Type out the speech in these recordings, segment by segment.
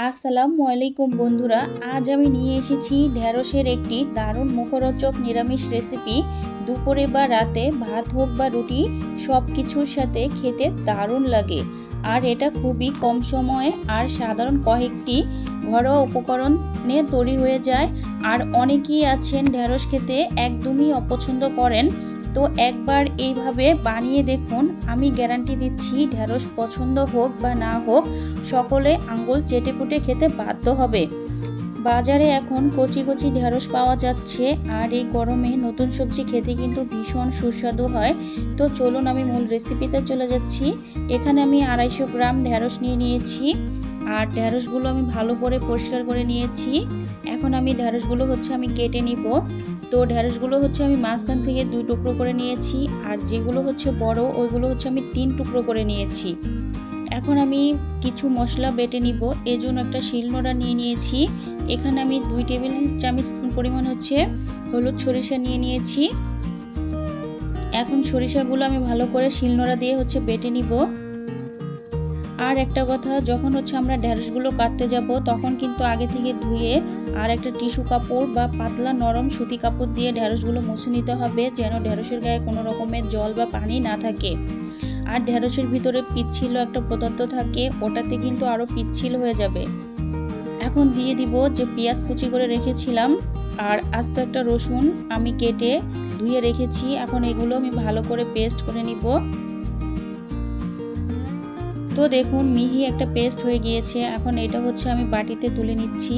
আসসালামু আলাইকুম বন্ধুরা, আজ আমি নিয়ে এসেছি ঢেঁড়সের একটি দারুণ মুখরোচক নিরামিষ রেসিপি। দুপুরে বা রাতে ভাত হোক বা রুটি সব কিছুর সাথে খেতে দারুণ লাগে। আর এটা খুবই কম সময়ে আর সাধারণ কয়েকটি ঘরোয়া উপকরণে তৈরি হয়ে যায়। আর অনেকেই আছেন ঢেঁড়স খেতে একদমই অপছন্দ করেন, তো একবার এইভাবে বানিয়ে দেখুন। আমি গ্যারান্টি দিচ্ছি ঢেঁড়স পছন্দ হোক বা না হোক, সকলে আঙ্গুল চেটেপুটে খেতে বাধ্য হবে। বাজারে এখন কচি কচি ঢেঁড়স পাওয়া যাচ্ছে, আর এই গরমে নতুন সবজি খেতে কিন্তু ভীষণ সুস্বাদু হয়। তো চলুন আমি মূল রেসিপিতে চলে যাচ্ছি। এখানে আমি 250 গ্রাম ঢেঁড়স নিয়ে নিয়েছি, আর ঢেঁড়সগুলো আমি ভালো করে পরিষ্কার করে নিয়েছি। এখন আমি ঢেঁড়সগুলো আমি কেটে নিব। তো ঢেঁড়সগুলো আমি মাঝখান থেকে 2 টুকরো করে নিয়েছি, আর যেগুলো বড় ওইগুলো আমি 3 টুকরো করে নিয়েছি। এখন আমি কিছু মশলা বেটে নিব, এজন্য একটা শিলনোড়া নিয়ে নিয়েছি। এখানে আমি 2 টেবিল চামচ পরিমাণ হলুদ সরিষা নিয়ে নিয়েছি। এখন সরিষাগুলো আমি ভালো করে শিলনোড়া দিয়ে বেটে নিব। আর একটা কথা, যখন আমরা ঢেঁড়সগুলো কাটতে যাব তখন কিন্তু আগে থেকে ধুয়ে আর একটা টিস্যু কাপড় বা পাতলা নরম সুতি কাপড় দিয়ে ঢেঁড়সগুলো মুছে নিতে হবে, যেন ঢেঁড়সের গায়ে কোনো রকমের জল বা পানি না থাকে। আর ঢেঁড়সের ভিতরে পিচ্ছিল একটা পদার্থ থাকে, ওটাতে কিন্তু আরও পিচ্ছিল হয়ে যাবে। এখন দিয়ে দিব যে পেঁয়াজ কুচি করে রেখেছিলাম, আর আস্ত একটা রসুন আমি কেটে ধুয়ে রেখেছি। এখন এগুলো আমি ভালো করে পেস্ট করে নিব। তো দেখুন মিহি একটা পেস্ট হয়ে গিয়েছে। এখন এটা আমি বাটিতে তুলে নিচ্ছি।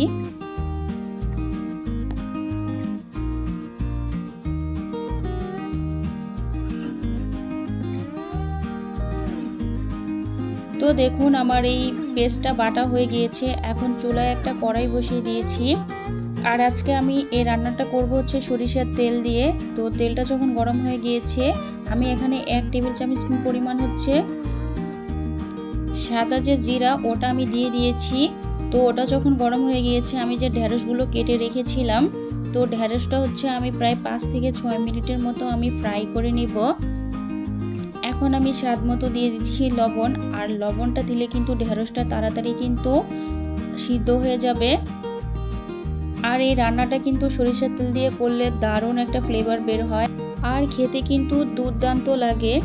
তো দেখুন আমার এই পেস্টটা বাটা হয়ে গিয়েছে। এখন চুলায় একটা কড়াই বসিয়ে দিয়েছি, আর আজকে আমি এই রান্নাটা করব সরিষার তেল দিয়ে। তো তেলটা যখন গরম হয়ে গিয়েছে, আমি এখানে 1 টেবিল চামচ পরিমাণ সাদা যে জিরা ওটা আমি দিয়ে দিয়েছি। তো ওটা যখন গরম হয়ে গিয়েছে, আমি যে ঢেঁড়সগুলো কেটে রেখেছিলাম, তো ঢেঁড়সটা আমি প্রায় 5 থেকে 6 মিনিটের মতো আমি ফ্রাই করে নিব। এখন আমি স্বাদ মতো দিয়ে দিচ্ছি লবণ, আর লবণটা দিলে কিন্তু ঢেঁড়সটা তাড়াতাড়ি কিন্তু সিদ্ধ হয়ে যাবে। আর এই রান্নাটা কিন্তু সরিষার তেল দিয়ে করলে দারুণ একটা ফ্লেভার বের হয়, আর খেতে কিন্তু দুর্দান্ত লাগে।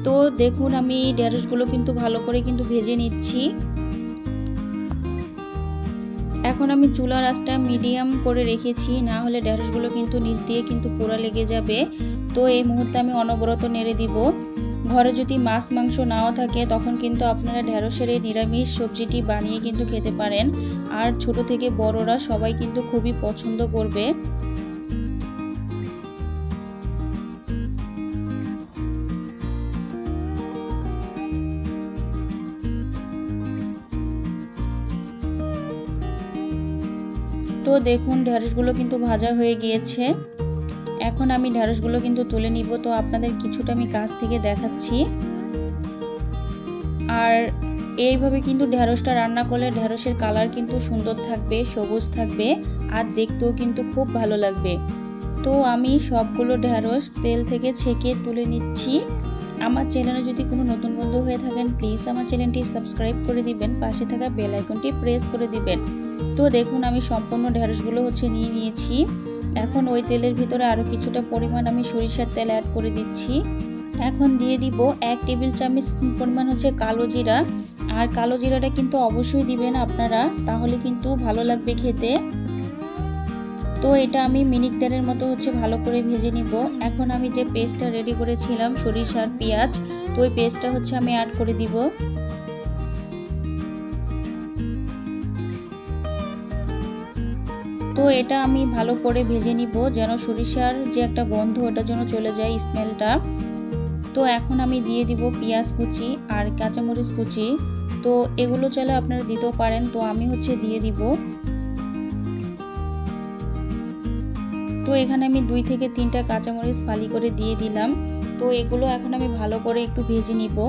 তো দেখুন আমি ঢেঁড়সগুলো কিন্তু ভালো করে ভেজে নিচ্ছি। এখন আমি চুলার আঁচটা মিডিয়াম করে রেখেছি, না হলে ঢেঁড়সগুলো কিন্তু নিচ দিয়ে পোড়া লেগে যাবে। তো এই মুহূর্তে আমি অনবরত নেড়ে দিব। ঘরে যদি মাছ মাংস নাও থাকে, তখন কিন্তু আপনারা ঢেঁড়সের এই নিরামিষ সবজিটি বানিয়ে খেতে পারেন। আর ছোট থেকে বড়রা সবাই কিন্তু খুবই পছন্দ করবে। তো দেখুন ঢেঁড়সগুলো ভাজা হয়ে গিয়েছে। এখন আমি ঢেঁড়সগুলো তুলে নিব। তো আপনাদের কিছুটা আমি কাছ থেকে দেখাচ্ছি। আর এইভাবে ঢেঁড়সটা রান্না করলে ঢেঁড়সের কালার সুন্দর থাকবে, সবুজ থাকবে, আর দেখতেও খুব ভালো লাগবে। তো আমি সবগুলো ঢেঁড়স তেল থেকে ছেঁকে তুলে নিচ্ছি। আমার চ্যানেলে যদি কোনো নতুন বন্ধু হয়ে থাকেন, প্লিজ আমার চ্যানেলটি সাবস্ক্রাইব করে দিবেন, পাশে থাকা বেল আইকনটি প্রেস করে দিবেন। তো দেখুন আমি সম্পূর্ণ ঢেঁড়সগুলো নিয়ে নিয়েছি। এখন ওই তেলের ভিতরে আরও কিছুটা পরিমাণ আমি সরিষার তেল অ্যাড করে দিচ্ছি। এখন দিয়ে দিব 1 টেবিল চামচ পরিমাণ কালো জিরা। আর কালো জিরাটা অবশ্যই দিবেন আপনারা, তাহলে ভালো লাগবে খেতে। তো এটা আমি মিনিট 1.5 মতো ভালো করে ভেজে নিব। এখন আমি যে পেস্টটা রেডি করেছিলাম সরিষার পেঁয়াজ, তো ওই পেস্টটা আমি অ্যাড করে দিব। তো এটা আমি ভালো করে ভেজে নিব, যেন সরিষার যে একটা গন্ধ ওটা যেন চলে যায়, স্মেলটা। তো এখন আমি দিয়ে দিব পেঁয়াজ কুচি আর কাঁচামরিচ কুচি। তো এগুলো চাইলে আপনারা দিতেও পারেন, তো আমি দিয়ে দিব। তো এখানে আমি 2 থেকে 3টা কাঁচামরিচ ফালি করে দিয়ে দিলাম। তো এগুলো এখন আমি ভালো করে একটু ভেজে নিব।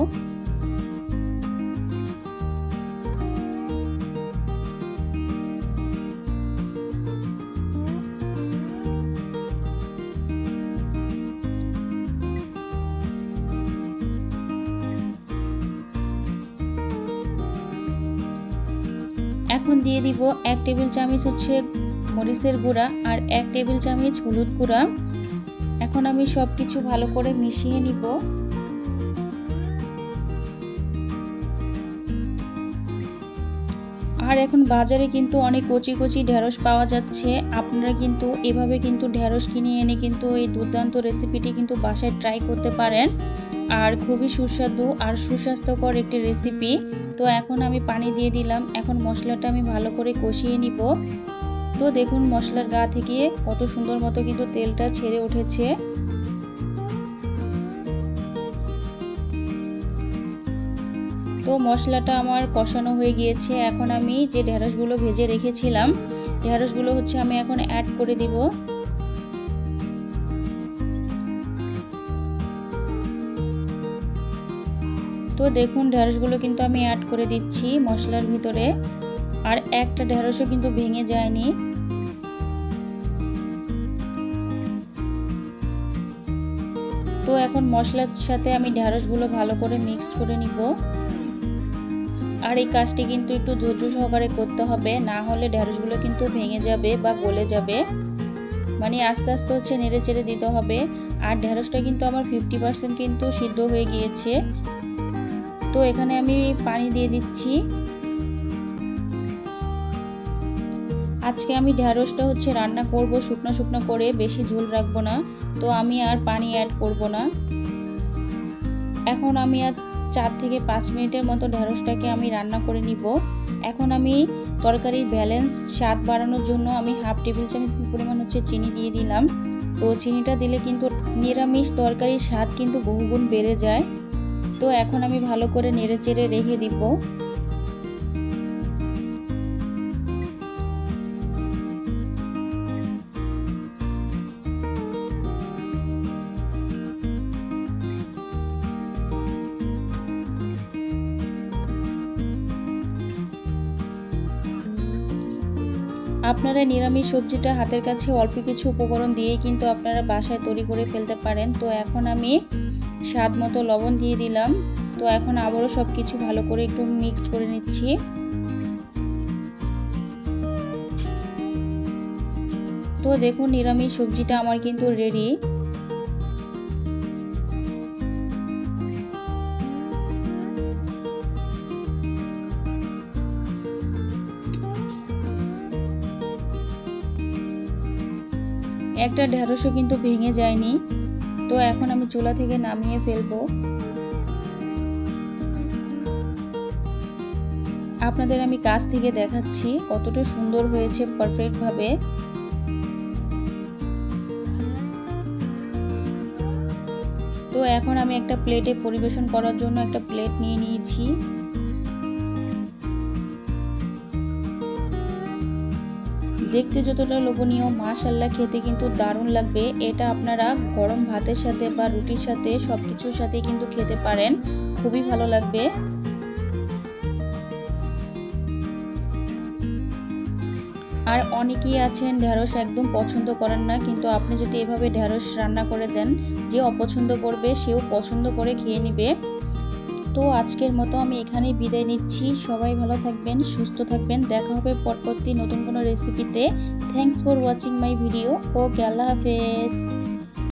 এখন দিয়ে দিব 1 টেবিল চামচ হচ্ছে মরিচের গুঁড়া আর 1 টেবিল চামচ হলুদ গুঁড়া। এখন আমি সব কিছু ভালো করে মিশিয়ে নিব। আর এখন বাজারে কিন্তু অনেক কচি কচি ঢেঁড়স পাওয়া যাচ্ছে। আপনারা কিন্তু এভাবে কিন্তু ঢেঁড়স কিনে এনে কিন্তু এই দুর্দান্ত রেসিপিটি কিন্তু বাসায় ট্রাই করতে পারেন। আর খুবই সুস্বাদু আর সুস্বাস্থ্যকর একটি রেসিপি। তো এখন আমি পানি দিয়ে দিলাম। এখন মশলাটা আমি ভালো করে কষিয়ে নিব। তো দেখুন মশলার গা থেকে কত সুন্দর মতো কিন্তু তেলটা ছেড়ে উঠেছে। তো মশলাটা আমার কষানো হয়ে গিয়েছে। এখন আমি যে ঢেঁড়সগুলো ভেজে রেখেছিলাম, ঢেঁড়সগুলো হচ্ছে আমি এখন অ্যাড করে দিব। তো দেখুন ঢেঁড়সগুলো কিন্তু আমি অ্যাড করে দিচ্ছি মশলার ভিতরে। আর একটা ঢেঁড়সও কিন্তু ভেঙে যায়নি। তো এখন মশলার সাথে আমি ঢেঁড়সগুলো ভালো করে মিক্সড করে নিব। আর এই কাজটি কিন্তু একটু ধৈর্য সহকারে করতে হবে, না হলে ঢেঁড়সগুলো কিন্তু ভেঙে যাবে বা গলে যাবে। মানে আস্তে আস্তে হচ্ছে নেড়ে চেড়ে দিতে হবে। আর ঢেঁড়সটা কিন্তু আমার 50% কিন্তু সিদ্ধ হয়ে গিয়েছে। তো এখানে আমি পানি দিয়ে দিচ্ছি। আজকে আমি ঢেঁড়সটা হচ্ছে রান্না করব শুকনো শুকনো করে, বেশি ঝোল রাখবো না। তো আমি আর পানি অ্যাড করব না। এখন আমি আর 4 থেকে 5 মিনিটের মতো ঢেঁড়সটাকে আমি রান্না করে নিব। এখন আমি তরকারির ব্যালেন্স স্বাদ বাড়ানোর জন্য আমি হাফ টেবিল চামচ পরিমাণ হচ্ছে চিনি দিয়ে দিলাম। তো চিনিটা দিলে কিন্তু নিরামিষ তরকারির স্বাদ কিন্তু বহুগুণ বেড়ে যায়। তো এখন আমি ভালো করে নেড়ে চেড়ে রেখে দিব। আপনারা নিরামিষ সবজিটা হাতের কাছে অল্প কিছু উপকরণ দিয়েই কিন্তু আপনারা বাসায় তৈরি করে ফেলতে পারেন। তো এখন আমি স্বাদ মতো লবণ দিয়ে দিলাম। তো এখন আবারও সব কিছু ভালো করে একটু মিক্সড করে নিচ্ছি। তো দেখুন নিরামিষ সবজিটা আমার কিন্তু রেডি। একটা ঢেঁড়সও কিন্তু ভেঙে যায়নি। তো এখন আমি চুলা থেকে নামিয়ে ফেলবো। আপনাদের আমি কাছ থেকে দেখাচ্ছি কতটা সুন্দর হয়েছে পারফেক্ট ভাবে। তো এখন আমি একটা প্লেটে পরিবেশন করার জন্য একটা প্লেট নিয়ে নিয়েছি। দেখতে যতটা লোভনীয়, মাশাআল্লাহ খেতে কিন্তু দারুণ লাগবে। এটা আপনারা গরম ভাতের সাথে বা রুটির সাথে সবকিছুর সাথে কিন্তু খেতে পারেন, খুবই ভালো লাগবে। আর অনেকেই আছেন ঢেঁড়স একদম পছন্দ করেন না, কিন্তু আপনি যদি এভাবে ঢেঁড়স রান্না করে দেন, যে অপছন্দ করবে সেও পছন্দ করে খেয়ে নেবে। তো আজকের মতো আমি এখানেই বিদায় নিচ্ছি। সবাই ভালো থাকবেন, সুস্থ থাকবেন। দেখা হবে পরবর্তী নতুন কোনো রেসিপিতে। Thanks for watching my video. Okay, আল্লাহ হাফেজ।